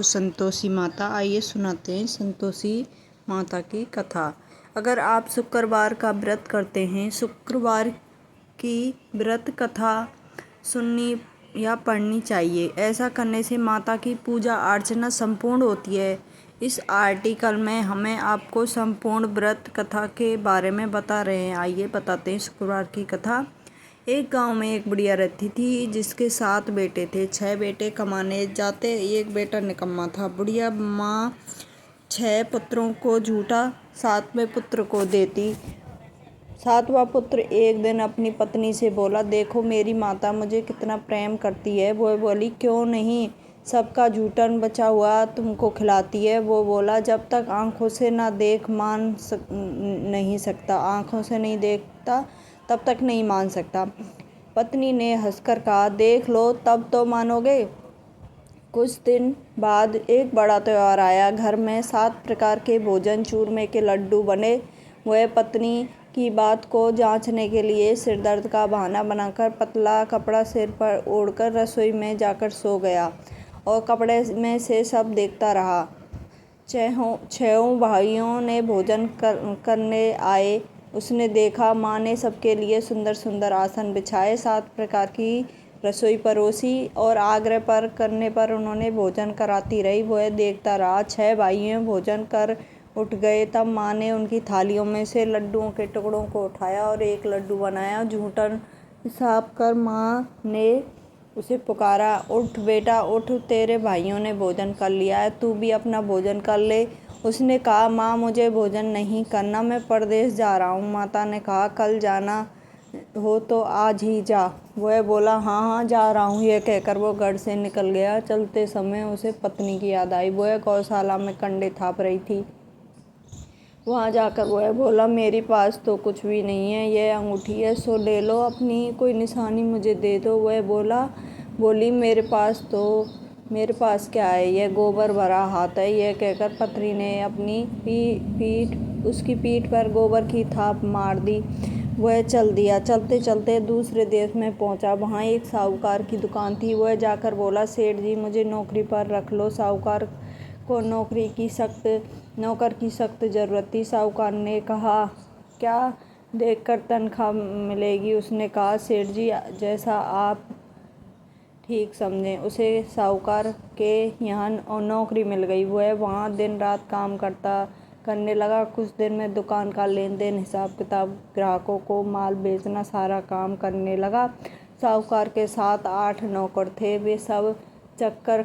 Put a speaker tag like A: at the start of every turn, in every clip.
A: संतोषी माता। आइए सुनाते हैं संतोषी माता की कथा। अगर आप शुक्रवार का व्रत करते हैं, शुक्रवार की व्रत कथा सुननी या पढ़नी चाहिए। ऐसा करने से माता की पूजा अर्चना संपूर्ण होती है। इस आर्टिकल में हमें आपको संपूर्ण व्रत कथा के बारे में बता रहे हैं। आइए बताते हैं शुक्रवार की कथा। एक गांव में एक बुढ़िया रहती थी जिसके 7 बेटे थे। 6 बेटे कमाने जाते, एक बेटा निकम्मा था। बुढ़िया माँ 6 पुत्रों को झूठा 7वें पुत्र को देती। 7वां पुत्र एक दिन अपनी पत्नी से बोला, देखो मेरी माता मुझे कितना प्रेम करती है। वो बोली, क्यों नहीं, सबका झूठन बचा हुआ तुमको खिलाती है। वो बोला, जब तक आंखों से ना देख नहीं सकता, आंखों से नहीं देखता तब तक नहीं मान सकता। पत्नी ने हंसकर कहा, देख लो तब तो मानोगे। कुछ दिन बाद एक बड़ा त्योहार आया। घर में 7 प्रकार के भोजन, चूरमे के लड्डू बने। वह पत्नी की बात को जांचने के लिए सिरदर्द का बहाना बनाकर पतला कपड़ा सिर पर ओढ़कर रसोई में जाकर सो गया और कपड़े में से सब देखता रहा। 6 भाइयों ने भोजन करने आए। उसने देखा माँ ने सबके लिए सुंदर सुंदर आसन बिछाए, 7 प्रकार की रसोई परोसी और आग्रह करने पर उन्होंने भोजन कराती रही। वह देखता रहा। 6 भाइयों भोजन कर उठ गए। तब माँ ने उनकी थालियों में से लड्डुओं के टुकड़ों को उठाया और एक लड्डू बनाया। झूठन साफ कर माँ ने उसे पुकारा, उठ बेटा उठ, तेरे भाइयों ने भोजन कर लिया है, तू भी अपना भोजन कर ले। उसने कहा, माँ मुझे भोजन नहीं करना, मैं परदेश जा रहा हूँ। माता ने कहा, कल जाना हो तो आज ही जा। वह बोला, हाँ हाँ जा रहा हूँ। यह कहकर वो घर से निकल गया। चलते समय उसे पत्नी की याद आई। वह गौशाला में कंडे थाप रही थी। वहाँ जाकर वह बोला, मेरे पास तो कुछ भी नहीं है, यह अंगूठी है, सो ले लो, अपनी कोई निशानी मुझे दे दो। वह बोली, मेरे पास क्या है, यह गोबर भरा हाथ है। यह कहकर पत्नी ने अपनी उसकी पीठ पर गोबर की थाप मार दी। वह चल दिया। चलते चलते दूसरे देश में पहुंचा। वहाँ एक साहूकार की दुकान थी। वह जाकर बोला, सेठ जी मुझे नौकरी पर रख लो। साहूकार को नौकर की सख्त ज़रूरत थी। साहूकार ने कहा, क्या देखकर तनख्वाह मिलेगी? उसने कहा, सेठ जी जैसा आप ठीक समझें। उसे साहूकार के यहाँ नौकरी मिल गई। वह वहाँ दिन रात काम करने लगा। कुछ दिन में दुकान का लेन देन, हिसाब किताब, ग्राहकों को माल बेचना, सारा काम करने लगा। साहूकार के 7-8 नौकर थे। वे सब चक्कर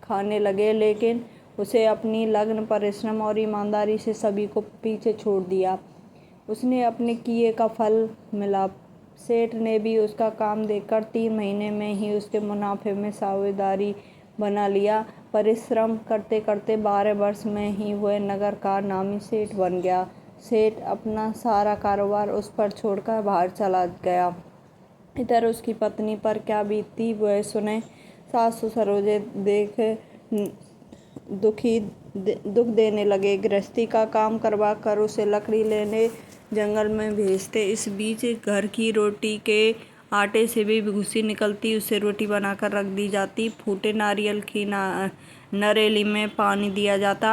A: खाने लगे, लेकिन उसे अपनी लगन, परिश्रम और ईमानदारी से सभी को पीछे छोड़ दिया। उसने अपने किए का फल मिला। सेठ ने भी उसका काम देखकर 3 महीने में ही उसके मुनाफे में साझेदारी बना लिया। परिश्रम करते करते 12 वर्ष में ही वह नगर का नामी सेठ बन गया। सेठ अपना सारा कारोबार उस पर छोड़कर बाहर चला गया। इधर उसकी पत्नी पर क्या बीतती वह सुने। सास ससुर उसे देख दुख देने लगे। गृहस्थी का काम करवा कर उसे लकड़ी लेने जंगल में भेजते। इस बीच घर की रोटी के आटे से भी भूसी निकलती, उसे रोटी बनाकर रख दी जाती। फूटे नारियल की नरेली में पानी दिया जाता।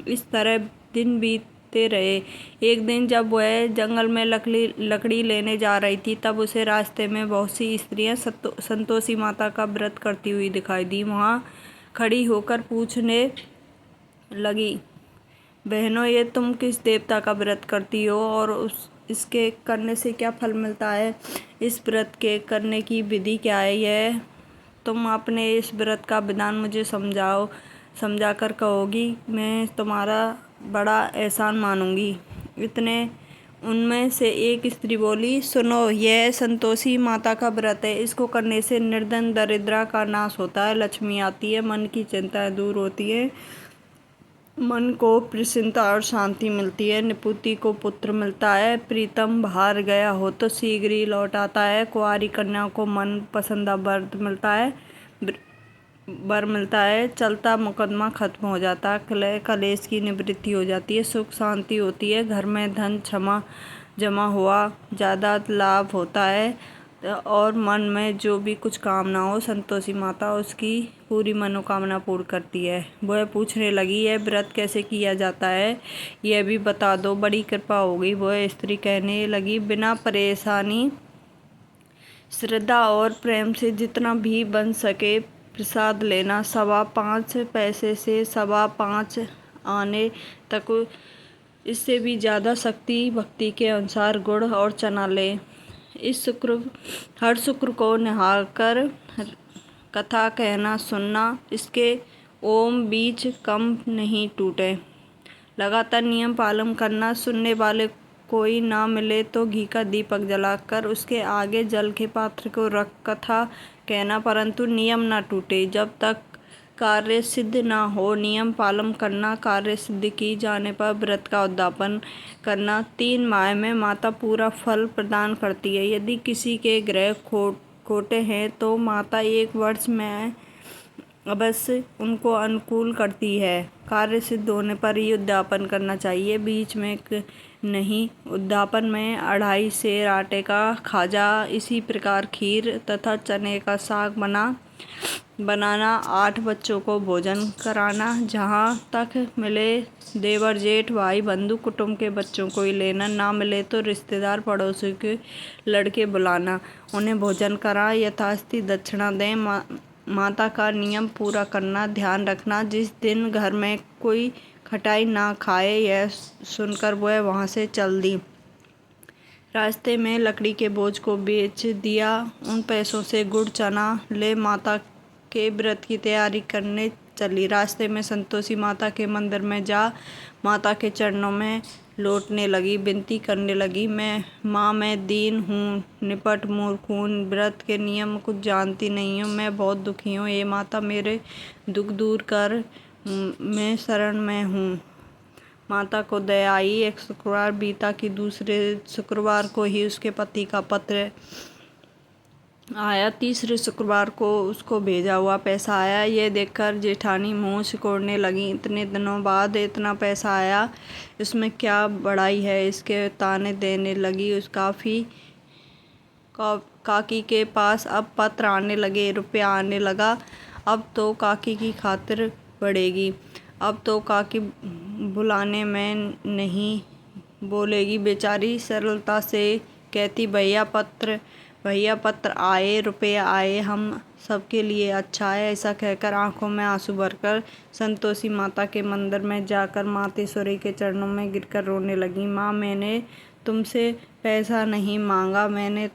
A: इस तरह दिन बीतते रहे। एक दिन जब वह जंगल में लकड़ी लेने जा रही थी, तब उसे रास्ते में बहुत सी स्त्रियां संतोषी माता का व्रत करती हुई दिखाई दी। वहाँ खड़ी होकर पूछने लगी, बहनों ये तुम किस देवता का व्रत करती हो और इसके करने से क्या फल मिलता है? इस व्रत के करने की विधि क्या है? यह तुम अपने इस व्रत का विधान मुझे समझाकर कहोगी, मैं तुम्हारा बड़ा एहसान मानूंगी। उनमें से एक स्त्री बोली, सुनो, यह संतोषी माता का व्रत है। इसको करने से निर्धन दरिद्रा का नाश होता है, लक्ष्मी आती है, मन की चिंताएं दूर होती है, मन को प्रसन्नता और शांति मिलती है, निपुति को पुत्र मिलता है, प्रीतम बाहर गया हो तो शीघ्र ही लौट आता है, कुंवारी कन्या को मन पसंदा वर मिलता है, चलता मुकदमा खत्म हो जाता है, कलेश की निवृत्ति हो जाती है, सुख शांति होती है, घर में धन जमा हुआ ज़्यादा लाभ होता है और मन में जो भी कुछ कामना हो संतोषी माता उसकी पूरी मनोकामना पूर्ण करती है। वह पूछने लगी, यह व्रत कैसे किया जाता है, यह भी बता दो, बड़ी कृपा होगी। वह स्त्री कहने लगी, बिना परेशानी, श्रद्धा और प्रेम से जितना भी बन सके प्रसाद लेना। 5.25 पैसे से 5.25 आने तक, इससे भी ज़्यादा शक्ति भक्ति के अनुसार गुड़ और चना ले। हर शुक्र को नहाकर कथा कहना सुनना, इसके ओम बीच कम नहीं टूटे। लगातार नियम पालन करना, सुनने वाले कोई ना मिले तो घी का दीपक जलाकर उसके आगे जल के पात्र को रख कथा कहना, परंतु नियम ना टूटे। जब तक कार्य सिद्ध ना हो नियम पालन करना। कार्य सिद्ध की जाने पर व्रत का उद्यापन करना। 3 माह में माता पूरा फल प्रदान करती है। यदि किसी के ग्रह खोटे हैं तो माता 1 वर्ष में अवश्य उनको अनुकूल करती है। कार्य सिद्ध होने पर ही उद्यापन करना चाहिए, बीच में नहीं। उद्यापन में 2.5 सेर आटे का खाजा, इसी प्रकार खीर तथा चने का साग बनाना। 8 बच्चों को भोजन कराना। जहाँ तक मिले देवर जेठ भाई बंधु कुटुंब के बच्चों को ही लेना, ना मिले तो रिश्तेदार पड़ोसी के लड़के बुलाना, उन्हें भोजन करा यथास्थिति दक्षिणा दें। माता का नियम पूरा करना। ध्यान रखना, जिस दिन घर में कोई खटाई ना खाए, यह सुनकर वह वहाँ से चल दी। रास्ते में लकड़ी के बोझ को बेच दिया। उन पैसों से गुड़ चना ले माता के व्रत की तैयारी करने चली। रास्ते में संतोषी माता के मंदिर में जा माता के चरणों में लौटने लगी, विनती करने लगी, मैं दीन हूँ, निपट मूर्ख हूँ, व्रत के नियम कुछ जानती नहीं हूँ, मैं बहुत दुखी हूँ। ये माता मेरे दुख दूर कर, मैं शरण में हूँ। माता को दया आई। एक शुक्रवार बीता कि दूसरे शुक्रवार को ही उसके पति का पत्र आया। तीसरे शुक्रवार को उसको भेजा हुआ पैसा आया। ये देखकर जेठानी मुंह सिकोड़ने लगी, इतने दिनों बाद इतना पैसा आया, इसमें क्या बड़ाई है। इसके ताने देने लगी। काकी के पास अब पत्र आने लगे, रुपया आने लगा। अब तो काकी की खातिर बढ़ेगी, अब तो काकी बुलाने में नहीं बोलेगी। बेचारी सरलता से कहती, भैया पत्र आए, रुपये आए, हम सबके लिए अच्छा है। ऐसा कहकर आंखों में आंसू भरकर संतोषी माता के मंदिर में जाकर मातेश्वरी के चरणों में गिरकर रोने लगी। माँ, मैंने तुमसे पैसा नहीं मांगा, मैंने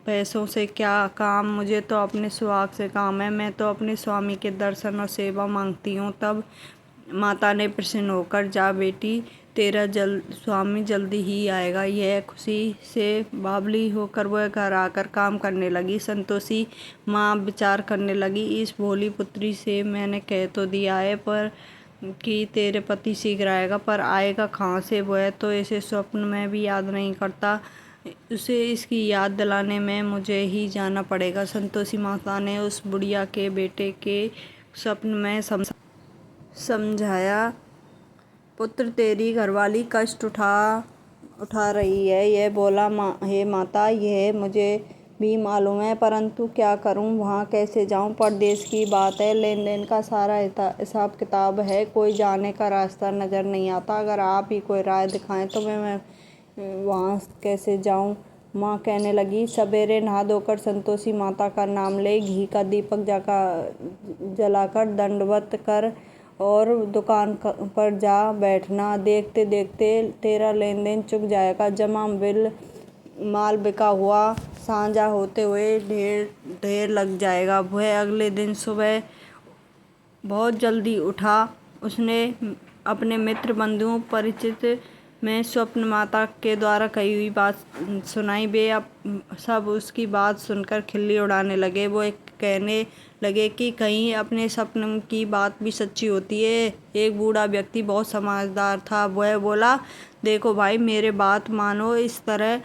A: पैसों से क्या काम, मुझे तो अपने सुहाग से काम है, मैं तो अपने स्वामी के दर्शन और सेवा मांगती हूँ। तब माता ने प्रसन्न होकर, जा बेटी, तेरा स्वामी जल्दी ही आएगा। यह खुशी से बावली होकर वह घर आकर काम करने लगी। संतोषी माँ विचार करने लगी, इस भोली पुत्री से मैंने कह तो दिया है पर कि तेरे पति शीघ्र आएगा, पर आएगा कहाँ से, वह तो इसे स्वप्न में भी याद नहीं करता, उसे इसकी याद दिलाने में मुझे ही जाना पड़ेगा। संतोषी माता ने उस बुढ़िया के बेटे के स्वप्न में समझाया, पुत्र, तेरी घरवाली कष्ट उठा रही है। यह बोला, हे माता, यह मुझे भी मालूम है, परंतु क्या करूं, वहाँ कैसे जाऊं, परदेश की बात है, लेन देन का सारा हिसाब किताब है, कोई जाने का रास्ता नज़र नहीं आता। अगर आप ही कोई राय दिखाएं तो मैं वहाँ कैसे जाऊं। माँ कहने लगी, सवेरे नहा धोकर संतोषी माता का नाम ले, घी का दीपक जलाकर दंडवत कर और दुकान पर जा बैठना। देखते देखते तेरा लेन देन चुक जाएगा। जमा माल बिका हुआ सांझा होते हुए ढेर लग जाएगा। वह अगले दिन सुबह बहुत जल्दी उठा। उसने अपने मित्र बंधुओं परिचित में स्वप्न माता के द्वारा कही हुई बात सुनाई। वे अब सब उसकी बात सुनकर खिल्ली उड़ाने लगे। वो कहने लगे कि कहीं अपने सपन की बात भी सच्ची होती है। एक बूढ़ा व्यक्ति बहुत समझदार था। वह बोला, देखो भाई, मेरे बात मानो, इस तरह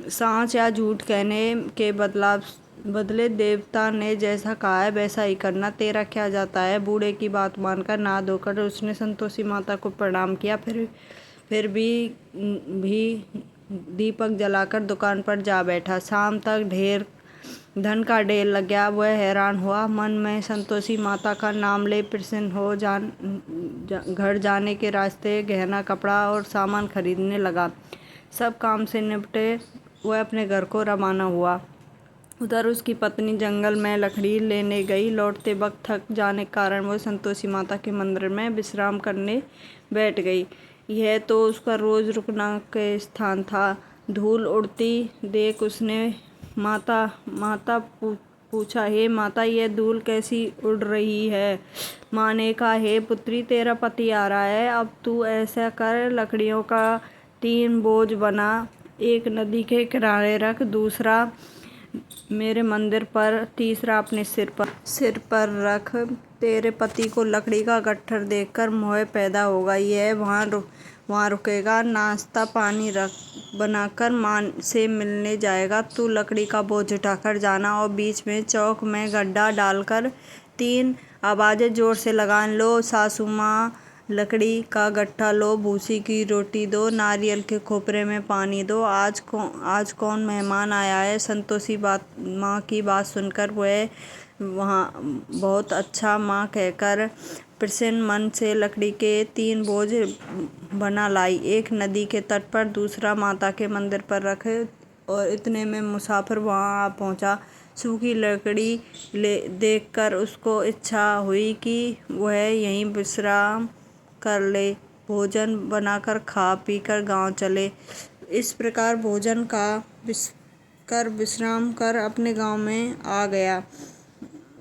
A: सांच या झूठ कहने के बदले देवता ने जैसा कहा है वैसा ही करना, तेरा क्या जाता है। बूढ़े की बात मानकर नहा धोकर उसने संतोषी माता को प्रणाम किया। फिर भी दीपक जलाकर दुकान पर जा बैठा। शाम तक ढेर धन का ढेर लग गया। वह हैरान हुआ, मन में संतोषी माता का नाम ले प्रसन्न हो घर जाने के रास्ते गहना, कपड़ा और सामान खरीदने लगा। सब काम से निपटे वह अपने घर को रवाना हुआ। उधर उसकी पत्नी जंगल में लकड़ी लेने गई। लौटते वक्त थक जाने के कारण वह संतोषी माता के मंदिर में विश्राम करने बैठ गई। यह तो उसका रोज रुकना के स्थान था। धूल उड़ती देख उसने माता पूछा, हे माता, यह धूल कैसी उड़ रही है? माँ ने कहा, हे पुत्री, तेरा पति आ रहा है। अब तू ऐसा कर, लकड़ियों का 3 बोझ बना, एक नदी के किनारे रख, दूसरा मेरे मंदिर पर, तीसरा अपने सिर पर रख। तेरे पति को लकड़ी का गट्ठर देखकर मोह पैदा होगा। यह वहाँ रुकेगा, नाश्ता पानी बनाकर माँ से मिलने जाएगा। तू लकड़ी का बोझ उठाकर जाना और बीच में चौक में गड्ढा डालकर 3 आवाजें जोर से लगा, लो सासू माँ लकड़ी का गट्ठा लो, भूसी की रोटी दो, नारियल के खोपरे में पानी दो। आज कौन मेहमान आया है? संतोषी माँ की बात सुनकर वह वहाँ बहुत अच्छा माँ कहकर प्रसन्न मन से लकड़ी के 3 बोझ बना लाई। एक नदी के तट पर, दूसरा माता के मंदिर पर रखे और इतने में मुसाफिर वहाँ आ पहुँचा। सूखी लकड़ी देखकर उसको इच्छा हुई कि वह यहीं विश्राम कर ले, भोजन बनाकर खा पीकर गांव चले। इस प्रकार भोजन कर विश्राम कर अपने गांव में आ गया।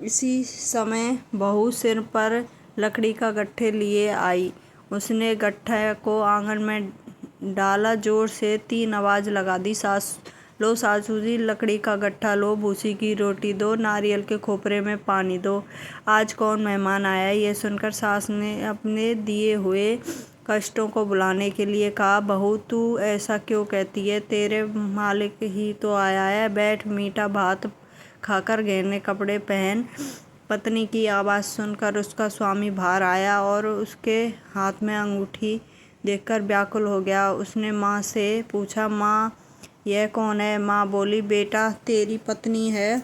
A: इसी समय बहू सिर पर लकड़ी का गट्ठे लिए आई। उसने गट्ठे को आंगन में डाला, जोर से 3 आवाज लगा दी, लो सासू जी लकड़ी का गट्ठा लो, भूसी की रोटी दो, नारियल के खोपरे में पानी दो। आज कौन मेहमान आया है? यह सुनकर सास ने अपने दिए हुए कष्टों को भुलाने के लिए कहा, बहू तू ऐसा क्यों कहती है? तेरे मालिक ही तो आया है। बैठ, मीठा भात खाकर गहने कपड़े पहन। पत्नी की आवाज़ सुनकर उसका स्वामी बाहर आया और उसके हाथ में अंगूठी देखकर व्याकुल हो गया। उसने माँ से पूछा, माँ यह कौन है? माँ बोली, बेटा तेरी पत्नी है।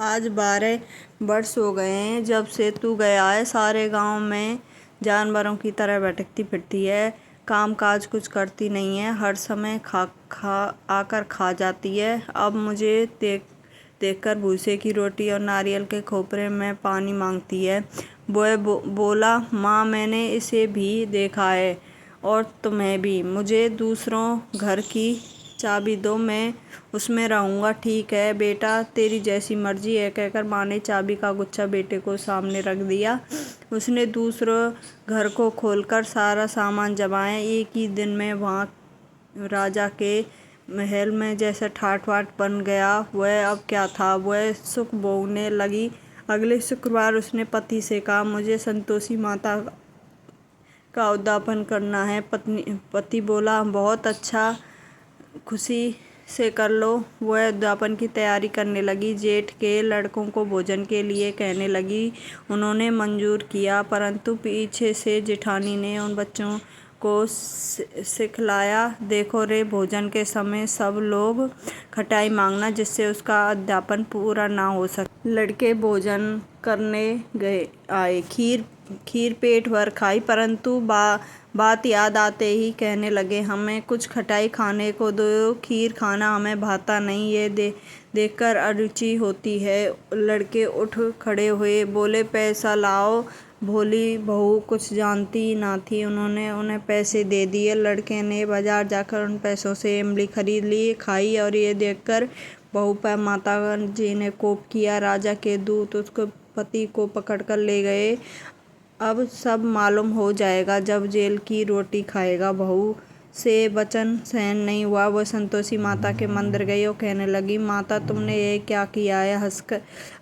A: आज 12 वर्ष हो गए हैं जब से तू गया है। सारे गांव में जानवरों की तरह भटकती फिरती है, काम काज कुछ करती नहीं है, हर समय आकर खा जाती है। अब मुझे देखकर भूसे की रोटी और नारियल के खोपरे में पानी मांगती है। वो बोला, माँ मैंने इसे भी देखा है और तुम्हें भी। मुझे दूसरों घर की चाबी दो, मैं उसमें रहूँगा। ठीक है बेटा, तेरी जैसी मर्जी है, कहकर माँ ने चाबी का गुच्छा बेटे को सामने रख दिया। उसने दूसरों घर को खोलकर सारा सामान जमाया। एक ही दिन में वहाँ राजा के महल में जैसे ठाठ बाट बन गया। वह अब क्या था, वह सुख भोगने लगी। अगले शुक्रवार उसने पति से कहा, मुझे संतोषी माता का उद्यापन करना है। पति बोला, बहुत अच्छा, खुशी से कर लो। वह उद्यापन की तैयारी करने लगी। जेठ के लड़कों को भोजन के लिए कहने लगी। उन्होंने मंजूर किया, परंतु पीछे से जेठानी ने उन बच्चों को सिखलाया, देखो रे, भोजन के समय सब लोग खटाई मांगना, जिससे उसका अध्यापन पूरा ना हो सके। लड़के भोजन करने आए। खीर पेट भर खाई, परंतु बात याद आते ही कहने लगे, हमें कुछ खटाई खाने को दो, खीर खाना हमें भाता नहीं, ये देखकर अरुचि होती है। लड़के उठ खड़े हुए, बोले, पैसा लाओ। भोली बहू कुछ जानती ना थी, उन्होंने उन्हें पैसे दे दिए। लड़के ने बाजार जाकर उन पैसों से इमली खरीद ली, खाई, और ये देखकर बहू पर माता जी ने कोप किया। राजा के दूत उसको पति को पकड़कर ले गए। अब सब मालूम हो जाएगा जब जेल की रोटी खाएगा। बहू से वचन सहन नहीं हुआ। वह संतोषी माता के मंदिर गई और कहने लगी, माता तुमने ये क्या किया है?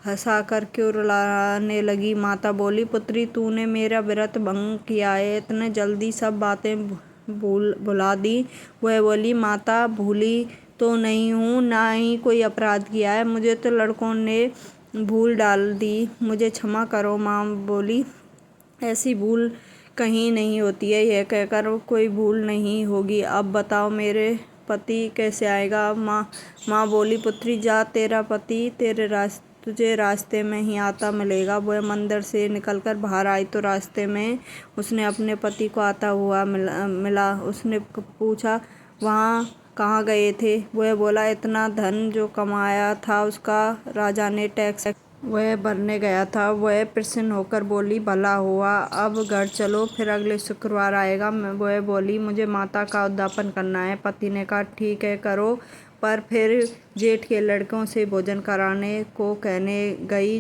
A: हंसाकर क्यों रुलाने लगी? माता बोली, पुत्री तूने मेरा व्रत भंग किया है, इतने जल्दी सब बातें भुला दी। वह बोली, माता भूली तो नहीं हूँ, ना ही कोई अपराध किया है, मुझे तो लड़कों ने भूल डाल दी, मुझे क्षमा करो। माँ बोली, ऐसी भूल कहीं नहीं होती है, यह कहकर कोई भूल नहीं होगी। अब बताओ मेरे पति कैसे आएगा। माँ बोली, पुत्री जा, तेरा पति तुझे रास्ते में ही आता मिलेगा। वह मंदिर से निकलकर बाहर आई तो रास्ते में उसने अपने पति को आता हुआ मिला। उसने पूछा, वहाँ कहाँ गए थे। वह बोला, इतना धन जो कमाया था उसका राजा ने टैक्स वह भरने गया था। वह प्रसन्न होकर बोली, भला हुआ, अब घर चलो, फिर अगले शुक्रवार आएगा। वह बोली, मुझे माता का उद्यापन करना है। पति ने कहा, ठीक है, करो। पर फिर जेठ के लड़कों से भोजन कराने को कहने गई।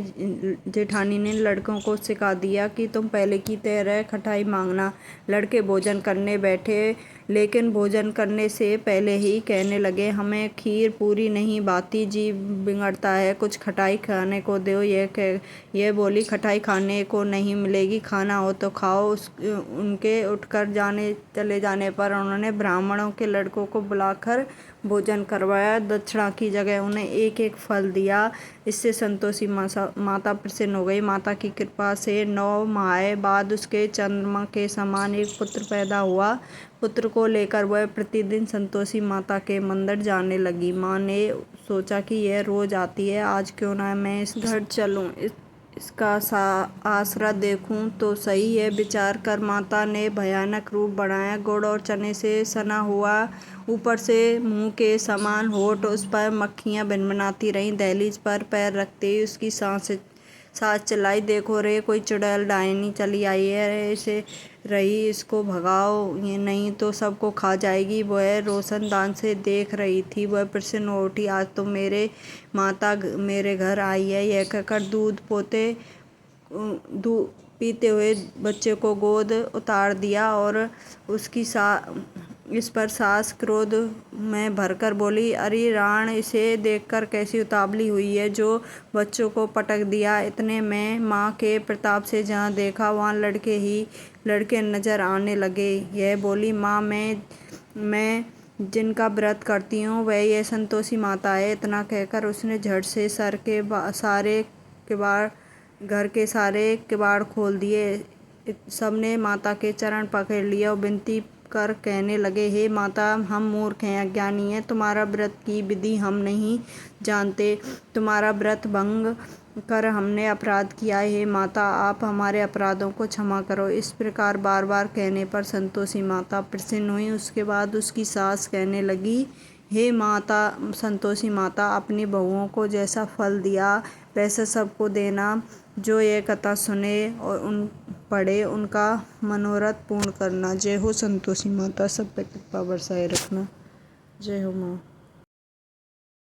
A: जेठानी ने लड़कों को सिखा दिया कि तुम पहले की तरह खटाई मांगना। लड़के भोजन करने बैठे, लेकिन भोजन करने से पहले ही कहने लगे, हमें खीर पूरी नहीं भाती, जी बिगड़ता है, कुछ खटाई खाने को दो। यह बोली, खटाई खाने को नहीं मिलेगी, खाना हो तो खाओ। उनके उठकर चले जाने पर उन्होंने ब्राह्मणों के लड़कों को बुलाकर भोजन करवाया। दक्षिणा की जगह उन्हें एक एक फल दिया। इससे संतोषी माता प्रसन्न हो गई। माता की कृपा से 9 माह बाद उसके चंद्रमा के समान एक पुत्र पैदा हुआ। पुत्र को लेकर वह प्रतिदिन संतोषी माता के मंदिर जाने लगी। माँ ने सोचा कि यह रोज आती है, आज क्यों ना मैं इस घर चलूं, इसका आसरा देखूं तो सही है। विचार कर माता ने भयानक रूप बनाया। गुड़ और चने से सना हुआ, ऊपर से मुंह के समान होठ, उस पर मक्खियां भिनभिनाती रहीं। दहलीज पर पैर रखते ही उसकी सास चलाई, देखो रे, कोई चुड़ैल डायनी चली आई है, इसे रही, इसको भगाओ, ये नहीं तो सबको खा जाएगी। वह रोशनदान से देख रही थी। वह प्रसन्न हो उठी, आज तो मेरे माता मेरे घर आई है। यह कहकर दूध पीते हुए बच्चे को गोद उतार दिया और उसकी इस पर सास क्रोध में भरकर बोली, अरे राण, इसे देखकर कैसी उतावली हुई है, जो बच्चों को पटक दिया। इतने में माँ के प्रताप से जहाँ देखा वहाँ लड़के नजर आने लगे। यह बोली, माँ, मैं जिनका व्रत करती हूँ वह ये संतोषी माता है। इतना कहकर उसने झट से घर के सारे किवाड़ खोल दिए। सबने माता के चरण पकड़ लिए और विनती कर कहने लगे, हे माता, हम मूर्ख हैं, अज्ञानी हैं, तुम्हारा व्रत की विधि हम नहीं जानते, तुम्हारा व्रत भंग कर हमने अपराध किया है। हे माता, आप हमारे अपराधों को क्षमा करो। इस प्रकार बार बार कहने पर संतोषी माता प्रसन्न हुई। उसके बाद उसकी सास कहने लगी, हे माता, संतोषी माता, अपनी बहुओं को जैसा फल दिया वैसा सबको देना। जो ये कथा सुने और पढ़े उनका मनोरथ पूर्ण करना। जय हो संतोषी माता, सब पे कृपा बरसाए रखना। जय हो माँ।